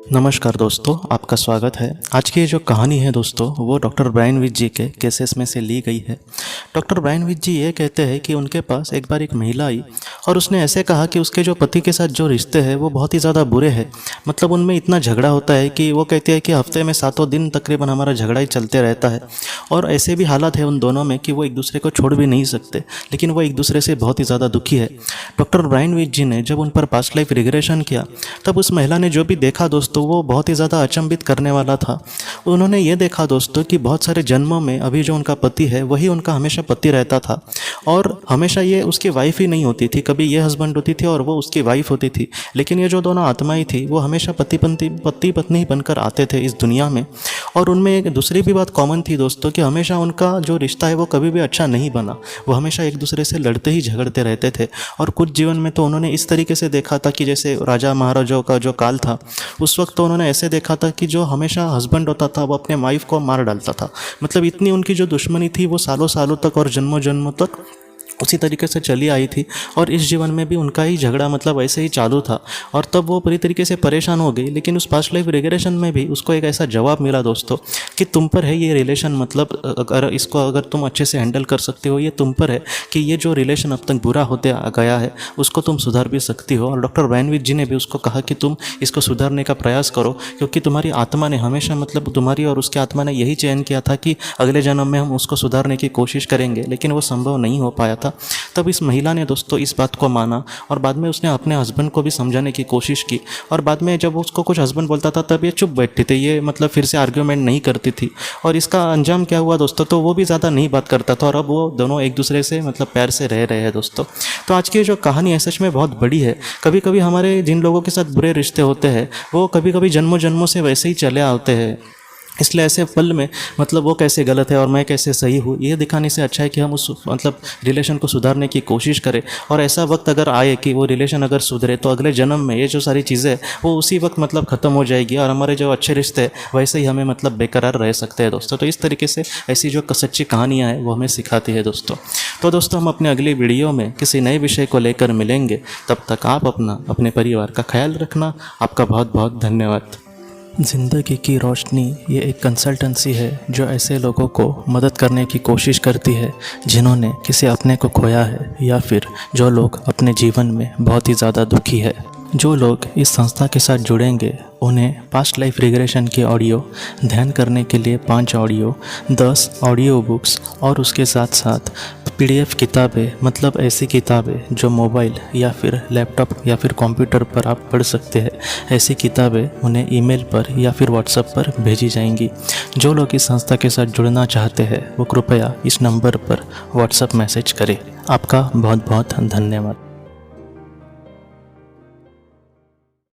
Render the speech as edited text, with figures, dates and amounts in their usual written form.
नमस्कार दोस्तों, आपका स्वागत है। आज की ये जो कहानी है दोस्तों, वो डॉक्टर ब्रायन विच जी के केसेस में से ली गई है। डॉक्टर ब्रायन विच जी ये कहते हैं कि उनके पास एक बार एक महिला आई और उसने ऐसे कहा कि उसके जो पति के साथ जो रिश्ते हैं वो बहुत ही ज़्यादा बुरे हैं। मतलब उनमें इतना झगड़ा होता है कि वो कहती है कि हफ्ते में 7 दिन तकरीबन हमारा झगड़ा ही चलते रहता है। और ऐसे भी हालात है उन दोनों में कि वो एक दूसरे को छोड़ भी नहीं सकते, लेकिन वो एक दूसरे से बहुत ही ज़्यादा दुखी है। डॉक्टर ब्रायन विच जी ने जब उन पर पास्ट लाइफ रिग्रेशन किया, तब उस महिला ने जो भी देखा दोस्तों, वो बहुत ही ज़्यादा अचंभित करने वाला था। उन्होंने ये देखा दोस्तों कि बहुत सारे जन्मों में अभी जो उनका पति है वही उनका हमेशा पति रहता था, और हमेशा ये उसकी वाइफ ही नहीं होती थी। कभी ये हस्बैंड होती थी और वो उसकी वाइफ होती थी, लेकिन ये जो दोनों आत्माएं थी वो हमेशा पति पत्नी बनकर आते थे इस दुनिया में। और उनमें एक दूसरी भी बात कॉमन थी दोस्तों कि हमेशा उनका जो रिश्ता है वो कभी भी अच्छा नहीं बना। वो हमेशा एक दूसरे से लड़ते ही झगड़ते रहते थे। और कुछ जीवन में तो उन्होंने इस तरीके से देखा था कि जैसे राजा महाराजाओं का जो काल था, उस वक्त तो उन्होंने ऐसे देखा था कि जो हमेशा हस्बैंड होता था वो अपने वाइफ को मार डालता था। मतलब इतनी उनकी जो दुश्मनी थी वो सालों सालों तक और जन्मों जन्मों तक उसी तरीके से चली आई थी। और इस जीवन में भी उनका ही झगड़ा मतलब ऐसे ही चालू था। और तब वो पूरी तरीके से परेशान हो गई। लेकिन उस पास्ट लाइफ रिग्रेशन में भी उसको एक ऐसा जवाब मिला दोस्तों कि तुम पर है ये रिलेशन, मतलब अगर तुम अच्छे से हैंडल कर सकते हो, ये तुम पर है कि ये जो रिलेशन अब तक बुरा होते आ गया है उसको तुम सुधार भी सकती हो। और डॉक्टर ब्रायन विच जी ने भी उसको कहा कि तुम इसको सुधारने का प्रयास करो, क्योंकि तुम्हारी आत्मा ने हमेशा, मतलब तुम्हारी और उसके आत्मा ने यही चयन किया था कि अगले जन्म में हम उसको सुधारने की कोशिश करेंगे, लेकिन वो संभव नहीं हो पाया था। तब इस महिला ने दोस्तों इस बात को माना और बाद में उसने अपने हस्बैंड को भी समझाने की कोशिश की। और बाद में जब उसको कुछ हस्बैंड बोलता था तब ये चुप बैठती थी, ये मतलब फिर से आर्ग्यूमेंट नहीं करती थी। और इसका अंजाम क्या हुआ दोस्तों, तो वो भी ज़्यादा नहीं बात करता था और अब वो दोनों एक दूसरे से मतलब प्यार से रह रहे हैं दोस्तों। तो आज की जो कहानी है सच में बहुत बड़ी है। कभी कभी हमारे जिन लोगों के साथ बुरे रिश्ते होते हैं वो कभी कभी जन्मों जन्मों से वैसे ही चले आते हैं। इसलिए ऐसे पल में मतलब वो कैसे गलत है और मैं कैसे सही हूँ, ये दिखाने से अच्छा है कि हम उस मतलब रिलेशन को सुधारने की कोशिश करें। और ऐसा वक्त अगर आए कि वो रिलेशन अगर सुधरे तो अगले जन्म में ये जो सारी चीज़ें वो उसी वक्त मतलब ख़त्म हो जाएगी और हमारे जो अच्छे रिश्ते हैं वैसे ही हमें मतलब बेकरार रह सकते हैं दोस्तों। तो इस तरीके से ऐसी जो सच्ची कहानियाँ हैं वो हमें सिखाती है दोस्तों। तो दोस्तों हम अपने अगली वीडियो में किसी नए विषय को लेकर मिलेंगे। तब तक आप अपने परिवार का ख्याल रखना। आपका बहुत बहुत धन्यवाद। ज़िंदगी की रोशनी ये एक कंसल्टेंसी है जो ऐसे लोगों को मदद करने की कोशिश करती है जिन्होंने किसी अपने को खोया है, या फिर जो लोग अपने जीवन में बहुत ही ज़्यादा दुखी है। जो लोग इस संस्था के साथ जुड़ेंगे उन्हें पास्ट लाइफ रिग्रेशन की ऑडियो, ध्यान करने के लिए 5 ऑडियो, 10 ऑडियो बुक्स और उसके साथ साथ PDF किताबें, मतलब ऐसी किताबें जो मोबाइल या फिर लैपटॉप या फिर कंप्यूटर पर आप पढ़ सकते हैं, ऐसी किताबें उन्हें ईमेल पर या फिर व्हाट्सएप पर भेजी जाएंगी। जो लोग इस संस्था के साथ जुड़ना चाहते हैं वो कृपया इस नंबर पर व्हाट्सएप मैसेज करें। आपका बहुत बहुत धन्यवाद।